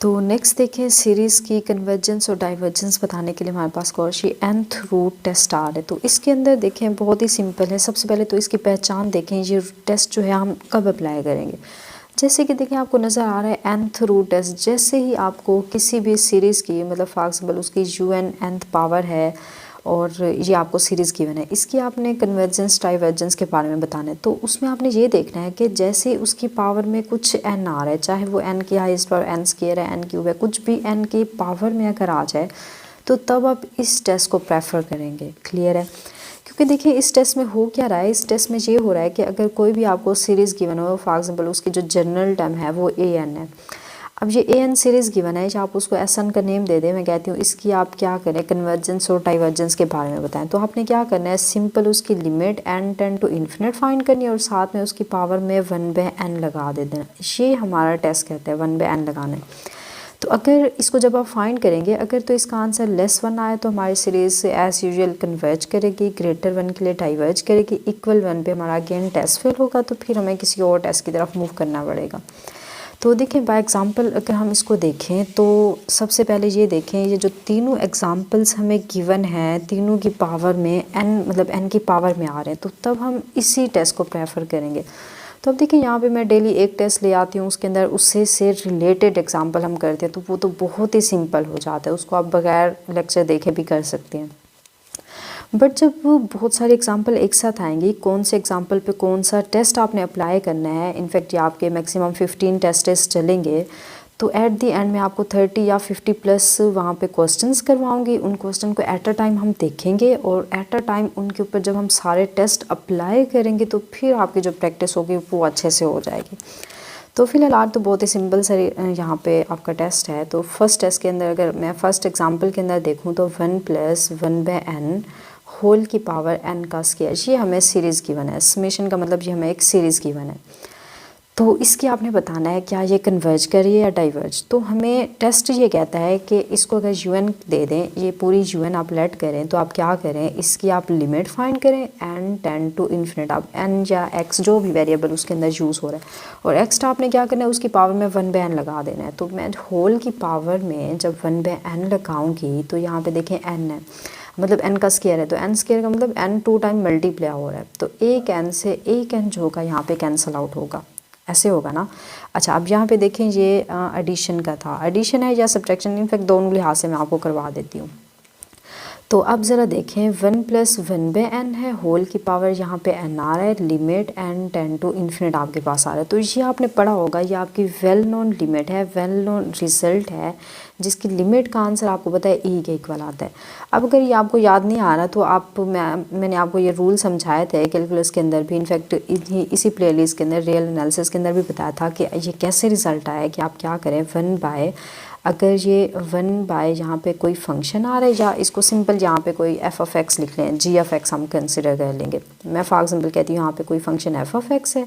तो नेक्स्ट देखें सीरीज़ की कन्वर्जेंस और डाइवर्जेंस बताने के लिए हमारे पास कौशी nth रूट टेस्ट आ रहा है। तो इसके अंदर देखें बहुत ही सिंपल है। सबसे पहले तो इसकी पहचान देखें, ये टेस्ट जो है हम कब अप्लाई करेंगे। जैसे कि देखें आपको नज़र आ रहा है nth रूट टेस्ट, जैसे ही आपको किसी भी सीरीज़ की मतलब फॉर एग्जाम्पल उसकी un nth पावर है और ये आपको सीरीज़ गिवन है, इसकी आपने कन्वर्जेंस डाइवर्जेंस के बारे में बताना है। तो उसमें आपने ये देखना है कि जैसे उसकी पावर में कुछ n आ रहा है, चाहे वो n की हाईएस्ट पावर n स्क्वायर है, n क्यूब है, कुछ भी n की पावर में अगर आ जाए तो तब आप इस टेस्ट को प्रेफर करेंगे। क्लियर है? क्योंकि देखिए इस टेस्ट में हो क्या रहा है, इस टेस्ट में ये हो रहा है कि अगर कोई भी आपको सीरीज़ गिवन हो, फॉर एग्जाम्पल उसकी जो जनरल टर्म है वो an है। अब ये an सीरीज़ गिवन है, आप उसको Sn का नेम दे दें। मैं कहती हूँ इसकी आप क्या करें, कन्वर्जेंस और डाइवर्जेंस के बारे में बताएं। तो आपने क्या करना है, सिंपल उसकी limit n tend to infinite find करनी है और साथ में उसकी पावर में 1/n लगा दे देना। ये हमारा टेस्ट कहता है 1/n लगाना है। तो अगर इसको जब आप फाइंड करेंगे, अगर तो इसका आंसर लेस 1 आए तो हमारी सीरीज़ से एज़ यूजुअल कन्वर्ज करेगी, greater 1 के लिए डाइवर्ज करेगी, equal 1 पे हमारा अगेन टेस्ट फेल होगा, तो फिर हमें किसी और टेस्ट की तरफ मूव करना पड़ेगा। तो देखें बाय एग्ज़ाम्पल अगर हम इसको देखें तो सबसे पहले ये देखें, ये जो तीनों एग्ज़ाम्पल्स हमें गिवन हैं, तीनों की पावर में n मतलब n की पावर में आ रहे हैं, तो तब हम इसी टेस्ट को प्रेफर करेंगे। तो अब देखिए यहाँ पे मैं डेली एक टेस्ट ले आती हूँ, उसके अंदर उससे से रिलेटेड एग्ज़ाम्पल हम करते हैं, तो वो तो बहुत ही सिंपल हो जाता है, उसको आप बगैर लेक्चर देखे भी कर सकते हैं। बट जब वो बहुत सारे एग्जांपल एक साथ आएंगी, कौन से एग्जांपल पे कौन सा टेस्ट आपने अप्लाई करना है, इनफैक्ट ये आपके मैक्सिमम 15 टेस्ट चलेंगे, तो एट दी एंड में आपको 30 या 50 प्लस वहाँ पे क्वेश्चंस करवाऊंगी। उन क्वेश्चन को एट अ टाइम हम देखेंगे और एट अ टाइम उनके ऊपर जब हम सारे टेस्ट अप्लाई करेंगे तो फिर आपकी जो प्रैक्टिस होगी वो अच्छे से हो जाएगी। तो फिलहाल आज तो बहुत ही सिंपल सर यहाँ पे आपका टेस्ट है। तो फर्स्ट टेस्ट के अंदर अगर मैं फर्स्ट एग्जांपल के अंदर देखूँ तो 1 + 1/n होल की पावर n का स्क्वायर, ये हमें सीरीज़ गिवन है। समेशन का मतलब ये हमें एक सीरीज़ गिवन है। तो इसकी आपने बताना है क्या ये कन्वर्ज करे या डाइवर्ज। तो हमें टेस्ट ये कहता है कि इसको अगर un दे दें, ये पूरी un आप लेट करें, तो आप क्या करें, इसकी आप लिमिट फाइंड करें n टेंड टू इन्फिनिट। आप n या x जो भी वेरिएबल उसके अंदर यूज़ हो रहा है, और एक्स्ट्रा आपने क्या करना है, उसकी पावर में 1/n लगा देना है। तो मैं होल की पावर में जब 1/n लगाऊंगी तो यहाँ पे देखें n है, मतलब n का स्क्वायर है, तो n स्क्वायर का मतलब n 2 टाइम मल्टीप्लाई हो रहा है, तो एक n से एक n जो होगा यहाँ पे कैंसिल आउट होगा, ऐसे होगा ना। अच्छा अब यहाँ पे देखें ये एडिशन का था, एडिशन है या सब्ट्रैक्शन, इनफैक्ट दोनों लिहाज से मैं आपको करवा देती हूँ। तो अब ज़रा देखें 1 + 1/n है, होल की पावर यहाँ पे n आ रहा है, limit n tend to infinite आपके पास आ रहा है। तो ये आपने पढ़ा होगा, ये आपकी वेल नोन लिमिट है, वेल नोन रिजल्ट है, जिसकी लिमिट का आंसर आपको पता है e के इक्वल आता है। अब अगर ये आपको याद नहीं आ रहा तो मैंने आपको ये रूल समझाए थे कैलकुलस के अंदर भी, इनफैक्ट इसी प्लेलिस्ट के अंदर रियल एनालिसिस के अंदर भी बताया था कि ये कैसे रिज़ल्ट आया कि आप क्या करें 1/, अगर ये 1/, यहाँ पे कोई फंक्शन आ रहा है, या इसको सिंपल यहाँ पे कोई f(x) लिख लें, g(x) हम कंसिडर कर लेंगे। मैं फॉर एग्जांपल कहती हूँ यहाँ पे कोई फंक्शन f(x) है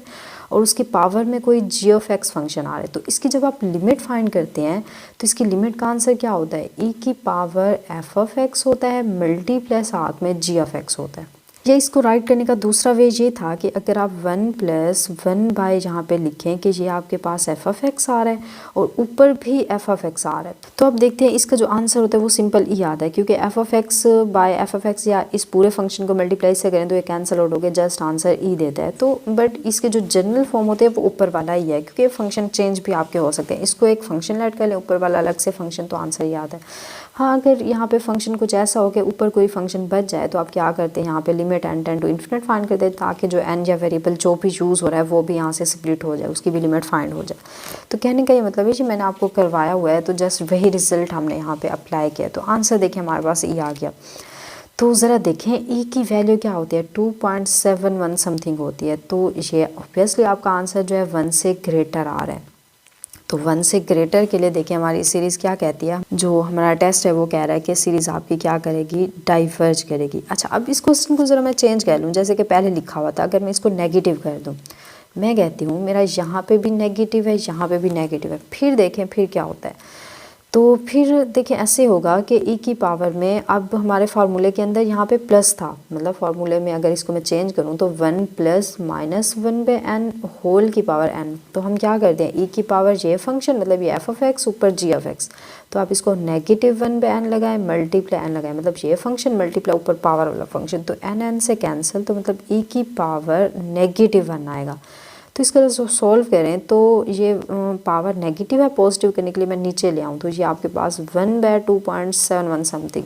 और उसकी पावर में कोई g(x) फंक्शन आ रहा है, तो इसकी जब आप लिमिट फाइंड करते हैं तो इसकी लिमिट का आंसर क्या होता है, e की पावर f(x) होता है, मल्टीप्लाई साथ में g(x) होता है। या इसको राइट करने का दूसरा वे ये था कि अगर आप 1 + 1/, यहाँ पे लिखें कि ये आपके पास f(x) आ रहा है और ऊपर भी f(x) आ रहा है, तो अब देखते हैं इसका जो आंसर होता है वो सिंपल ई आता है, क्योंकि f(x) या इस पूरे फंक्शन को मल्टीप्लाई से करें तो ये कैंसिल आउट हो गया, जस्ट आंसर ई देता है। तो बट इसके जो जनरल फॉर्म होते हैं वो ऊपर वाला ही है, क्योंकि फंक्शन चेंज भी आपके हो सकते हैं। इसको एक फंक्शन लेट कर लें, ऊपर वाला अलग से फंक्शन, तो आंसर ही आता है। हाँ अगर यहाँ पे फंक्शन कुछ ऐसा हो कि ऊपर कोई फंक्शन बच जाए तो आप क्या करते हैं, यहाँ पे limit n tend to infinite find करते हैं, ताकि जो n या वेरिएबल जो भी यूज़ हो रहा है वो भी यहाँ से स्प्लिट हो जाए, उसकी भी लिमिट फाइंड हो जाए। तो कहने का ये मतलब है कि मैंने आपको करवाया हुआ है, तो जस्ट वही रिजल्ट हमने यहाँ पे अप्लाई किया, तो आंसर देखें हमारे पास ई आ गया। तो ज़रा देखें ई की वैल्यू क्या होती है, 2.71 समथिंग होती है, तो ये ऑब्वियसली आपका आंसर जो है 1 से ग्रेटर आ रहा है। तो 1 से ग्रेटर के लिए देखिए हमारी सीरीज़ क्या कहती है, जो हमारा टेस्ट है वो कह रहा है कि सीरीज़ आपकी क्या करेगी, डाइवर्ज करेगी। अच्छा अब इस क्वेश्चन को ज़रा मैं चेंज कर लूँ, जैसे कि पहले लिखा हुआ था, अगर मैं इसको नेगेटिव कर दूँ, मैं कहती हूँ मेरा यहाँ पे भी नेगेटिव है, यहाँ पे भी नेगेटिव है, फिर देखें फिर क्या होता है। तो फिर देखिए ऐसे होगा कि e की पावर में अब हमारे फार्मूले के अंदर यहाँ पे प्लस था, मतलब फार्मूले में अगर इसको मैं चेंज करूँ तो 1 प्लस माइनस 1/n होल की पावर n। तो हम क्या करते हैं, e की पावर ये फंक्शन मतलब ये f(x) ऊपर g(x), तो आप इसको नेगेटिव 1/n लगाएं मल्टीप्लाई n लगाएं, मतलब ये फंक्शन मल्टीप्लाई ऊपर पावर वाला फंक्शन, तो n से कैंसिल, तो मतलब e की पावर -1 आएगा। तो इसका जो सॉल्व करें तो ये पावर नेगेटिव है, पॉजिटिव करने के लिए मैं नीचे ले आऊँ तो ये आपके पास 1/2.71 समथिंग।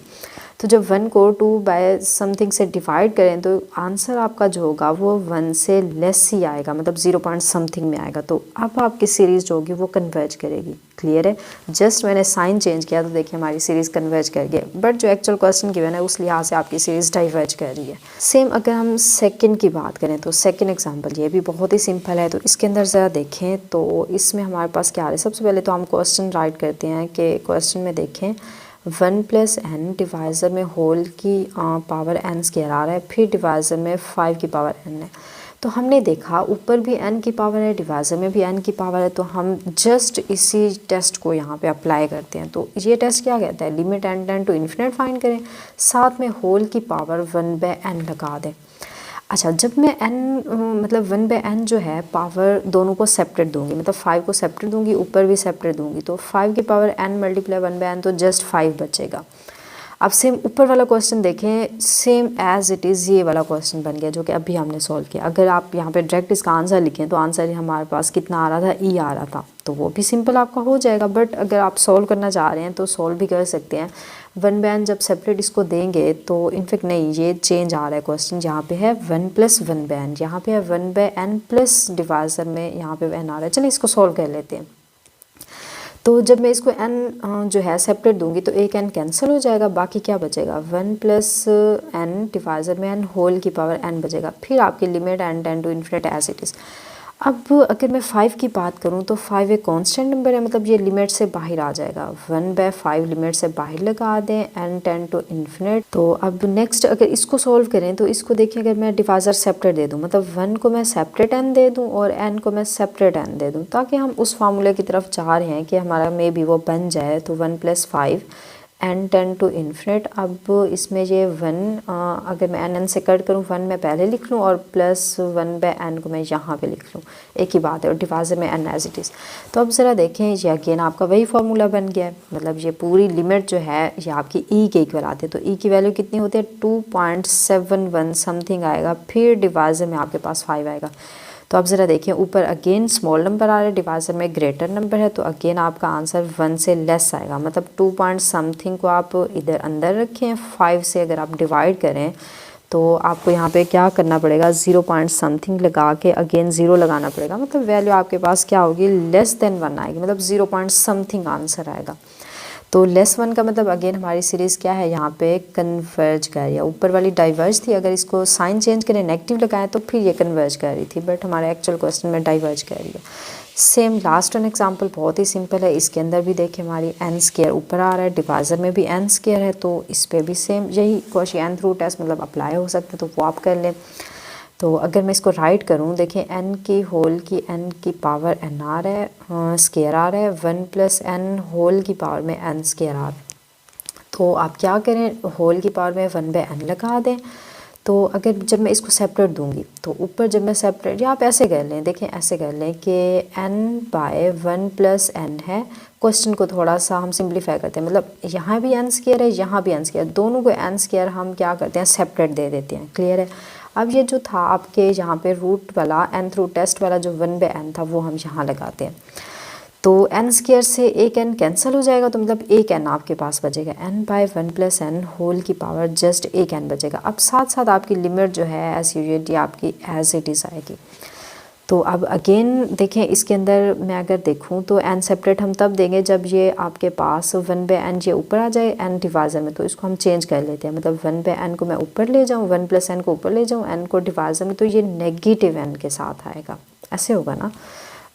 तो जब 1 को 2 बाय समथिंग से डिवाइड करें तो आंसर आपका जो होगा वो 1 से लेस ही आएगा, मतलब 0 पॉइंट समथिंग में आएगा। तो अब आपकी सीरीज़ जो होगी वो कन्वर्ज करेगी। क्लियर है, जस्ट मैंने साइन चेंज किया तो देखिए हमारी सीरीज़ कन्वर्ज कर गई, बट जो एक्चुअल क्वेश्चन गिवन है उस लिहाज से आपकी सीरीज़ डाइवर्ज कर रही है। सेम अगर हम सेकंड की बात करें तो सेकंड एग्जांपल ये भी बहुत ही सिंपल है। तो इसके अंदर ज़रा देखें तो इसमें हमारे पास क्या आ रहा है। सबसे पहले तो हम क्वेश्चन राइट करते हैं कि क्वेश्चन में देखें 1 + n डिवाइज़र में होल की पावर n स्क्वायर आ रहा है, फिर डिवाइज़र में 5 की पावर n है। तो हमने देखा ऊपर भी n की पावर है, डिवाइज़र में भी n की पावर है, तो हम जस्ट इसी टेस्ट को यहाँ पे अप्लाई करते हैं। तो ये टेस्ट क्या कहता है, limit n tend to infinite find करें, साथ में होल की पावर 1/n लगा दें। अच्छा, जब मैं n मतलब 1/n जो है पावर दोनों को सेपरेट दूंगी, मतलब 5 को सेपरेट दूंगी, ऊपर भी सेपरेट दूंगी, तो 5 की पावर n मल्टीप्लाई 1/n तो जस्ट 5 बचेगा। अब सेम ऊपर वाला क्वेश्चन देखें, सेम एज इट इज़ ये वाला क्वेश्चन बन गया जो कि अभी हमने सॉल्व किया। अगर आप यहाँ पे डायरेक्ट इसका आंसर लिखें तो आंसर हमारे पास कितना आ रहा था, ई आ रहा था, तो वो भी सिंपल आपका हो जाएगा। बट अगर आप सॉल्व करना चाह रहे हैं तो सॉल्व भी कर सकते हैं। 1/n जब सेपरेट इसको देंगे तो इनफेक्ट नहीं, ये चेंज आ रहा है क्वेश्चन, जहाँ पे है 1 + 1/n, यहाँ पे है 1/n प्लस डिवाइज़र में यहाँ पे n आ रहा है। चलिए इसको सॉल्व कर लेते हैं। तो जब मैं इसको n जो है सेपरेट दूंगी तो एक n कैंसिल हो जाएगा, बाकी क्या बचेगा 1 + n डिवाइज़र में n होल की पावर n बचेगा। फिर आपकी limit n tend to infinite as it is. अब अगर मैं 5 की बात करूं तो 5 एक कांस्टेंट नंबर है, मतलब ये लिमिट से बाहर आ जाएगा। 1/5 लिमिट से बाहर लगा दें, n टेंड टू इन्फिनिट। तो अब नेक्स्ट अगर इसको सॉल्व करें तो इसको देखिए, अगर मैं डिवाइज़र सेपरेट दे दूं, मतलब 1 को मैं सेपरेट n दे दूं और n को मैं सेपरेट n दे दूं, ताकि हम उस फार्मूले की तरफ जा रहे हैं कि हमारा मे बी वो बन जाए। तो 1 + 5 n टेंड टू इन्फिनिट। अब इसमें ये 1 अगर मैं n से कट करूँ, 1 मैं पहले लिख लूँ और प्लस 1/n को मैं यहाँ पे लिख लूँ, एक ही बात है, और डिवाइज़र में n एज इट इज़। तो अब ज़रा देखें, ये अगेन आपका वही फार्मूला बन गया है, मतलब ये पूरी लिमिट जो है ये आपकी e के इक्वल आती है। तो e की वैल्यू कितनी होती है, 2.71 समथिंग आएगा, फिर डिवाइज़र में आपके पास 5 आएगा। तो आप ज़रा देखिए, ऊपर अगेन स्मॉल नंबर आ रहा है, डिवाइज़र में ग्रेटर नंबर है, तो अगेन आपका आंसर 1 से लेस आएगा, मतलब 2 पॉइंट समथिंग को आप इधर अंदर रखें। 5 से अगर आप डिवाइड करें तो आपको यहाँ पे क्या करना पड़ेगा, 0 पॉइंट समथिंग लगा के अगेन 0 लगाना पड़ेगा, मतलब वैल्यू आपके पास क्या होगी, लेस देन 1 आएगी, मतलब 0 पॉइंट समथिंग आंसर आएगा। तो +1 का मतलब अगेन हमारी सीरीज़ क्या है, यहाँ पे कन्वर्ज कर रही है। ऊपर वाली डाइवर्ज थी, अगर इसको साइन चेंज करें नेगेटिव लगाएं तो फिर ये कन्वर्ज कर रही थी, बट हमारे एक्चुअल क्वेश्चन में डाइवर्ज कर रही है। सेम लास्ट वन एग्जांपल बहुत ही सिंपल है। इसके अंदर भी देखिए हमारी n² ऊपर आ रहा है, डिवाइज़र में भी n² है, तो इस पर भी सेम यही कोशियन थ्रू टेस्ट मतलब अप्लाई हो सकता है, तो वो आप कर लें। तो अगर मैं इसको राइट करूं, देखें n की होल की n की पावर n आ रहा है, स्क्वायर आ रहा है, 1 + n होल की पावर में n स्क्वायर आ रहा है। तो आप क्या करें, होल की पावर में 1/n लगा दें। तो अगर जब मैं इसको सेपरेट दूंगी तो ऊपर जब मैं सेपरेट, या आप ऐसे कर लें, देखें ऐसे कर लें कि n/1 + n है। क्वेश्चन को थोड़ा सा हम सिंप्लीफाई करते हैं, मतलब यहाँ भी n² है, यहाँ भी n², दोनों को n² हम क्या करते हैं, सेपरेट दे देते हैं। क्लियर है। अब ये जो था आपके यहाँ पे रूट वाला nth रूट टेस्ट वाला जो 1/n था वो हम यहाँ लगाते हैं। तो n² से एक n कैंसिल हो जाएगा, तो मतलब एक n आपके पास बचेगा, n/1 + n होल की पावर जस्ट एक n बचेगा। अब साथ साथ आपकी लिमिट जो है एज यूजुअल आपकी एज इट इज़ आएगी। तो अब अगेन देखें, इसके अंदर मैं अगर देखूं तो n सेपरेट हम तब देंगे जब ये आपके पास 1/n ये ऊपर आ जाए n डिवाइज़र में, तो इसको हम चेंज कर लेते हैं, मतलब 1/n को मैं ऊपर ले जाऊं, 1 + n को ऊपर ले जाऊं, n को डिवाइज़र में, तो ये नेगेटिव n के साथ आएगा, ऐसे होगा ना।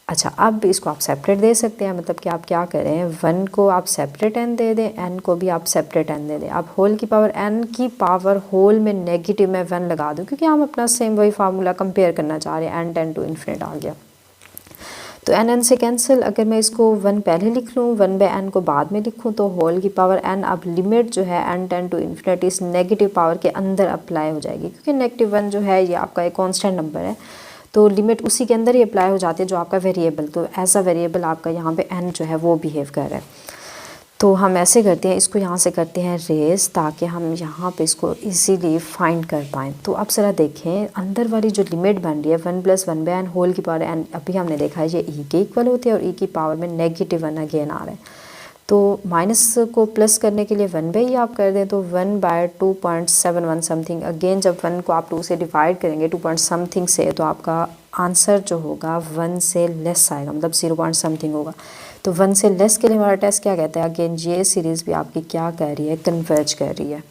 अच्छा, अब इसको आप सेपरेट दे सकते हैं, मतलब कि आप क्या करें, 1 को आप सेपरेट n दे दें, n को भी आप सेपरेट n दे दें। आप होल की पावर n की पावर होल में नेगेटिव में 1 लगा दूं, क्योंकि हम अपना सेम वही फार्मूला कंपेयर करना चाह रहे हैं, n टेंड टू इन्फिनिट आ गया। तो एन से कैंसिल, अगर मैं इसको 1 पहले लिख लूँ 1/n को बाद में लिखूँ तो होल की पावर n, अब लिमिट जो है n टेंड टू इन्फिनिटी इस नेगेटिव पावर के अंदर अप्लाई हो जाएगी, क्योंकि -1 जो है ये आपका एक कांस्टेंट नंबर है, तो लिमिट उसी के अंदर ही अप्लाई हो जाती है जो आपका वेरिएबल, तो ऐसा वेरिएबल आपका यहाँ पे n जो है वो बिहेव कर रहा है। तो हम ऐसे करते हैं, इसको यहाँ से करते हैं रेस, ताकि हम यहाँ पे इसको इजीली फाइंड कर पाएँ। तो अब ज़रा देखें अंदर वाली जो लिमिट बन रही है 1 + 1/n होल की पावर n, अभी हमने देखा है ये e के इक्वल होती है और e की पावर में -1 अगेन आ रहा है। तो माइनस को प्लस करने के लिए 1/e आप कर दें तो 1/2.71 समथिंग, अगेन जब 1 को आप 2 से डिवाइड करेंगे 2 पॉइंट समथिंग से, तो आपका आंसर जो होगा 1 से लेस आएगा, मतलब 0 पॉइंट समथिंग होगा। तो 1 से लेस के लिए हमारा टेस्ट क्या कहता है, अगेन ये सीरीज़ भी आपकी क्या कर रही है, कन्वर्ज कर रही है।